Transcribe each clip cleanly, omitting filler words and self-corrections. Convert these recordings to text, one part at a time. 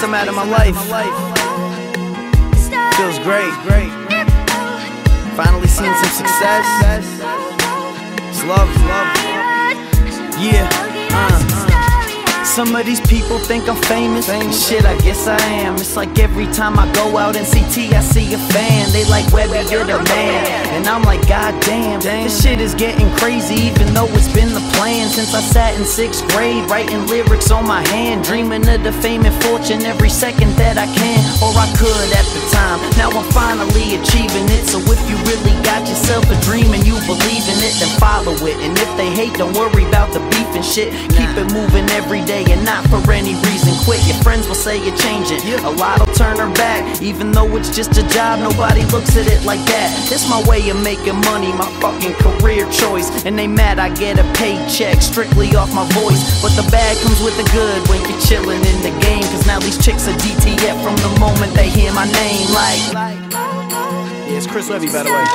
I'm at in my life. Feels great. Finally seen some success. It's love. Yeah. Some of these people think I'm famous. Shit, I guess I am. It's like every time I go out in CT, I see a fan. They like, Webby, you're the man. And I'm like, God damn, this shit is getting crazy. Even though it's been the plan since I sat in 6th grade, writing lyrics on my hand, dreaming of the fame and fortune every second that I can, or I could at the time. Now I'm finally achieving it. So if you really got yourself a dream and you believe in it, then follow it. And if they hate, don't worry about the beef and shit. Keep it moving every day and not for any reason quit. Your friends will say you're changing, a lot will turn her back. Even though it's just a job, nobody looks at it like that. It's my way of making money, my fucking career choice. And they mad I get a paycheck strictly off my voice. But the bad comes with the good when you're chilling in the game. Cause now these chicks are DTF from the moment they hear my name. Like, yeah, it's Chris Webby, by the way.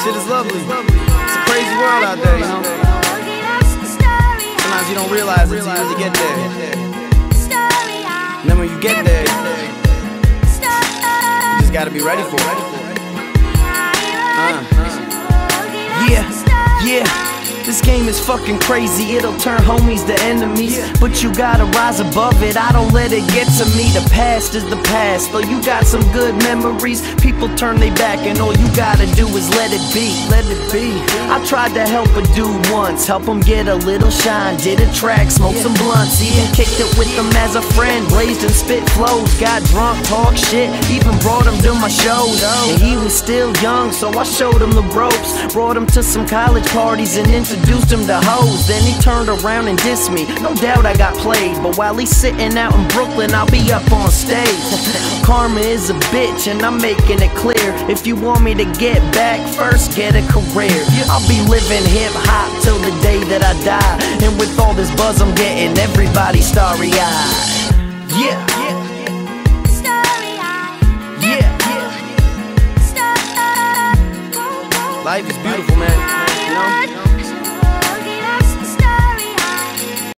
Shit is lovely. It's a crazy world out there, you know. Sometimes you don't realize it until you get there. And then when you get there, you just gotta be ready for it. Yeah. This game is fucking crazy, it'll turn homies to enemies. But you gotta rise above it, I don't let it get to me. The past is the past, though you got some good memories. People turn their back and all you gotta do is let it be. I tried to help a dude once, help him get a little shine. Did a track, smoked some blunts, even kicked it with him as a friend. Blazed and spit flows, got drunk, talk shit, even brought him to my shows. And he was still young, so I showed him the ropes. Brought him to some college parties and introduced him to hoes. Then he turned around and dissed me. No doubt I got played, but while he's sitting out in Brooklyn, I'll be up on stage. Karma is a bitch and I'm making it clear. If you want me to get back, first get a career. I'll be living hip-hop till the day that I die. And with all this buzz I'm getting, everybody starry-eyed.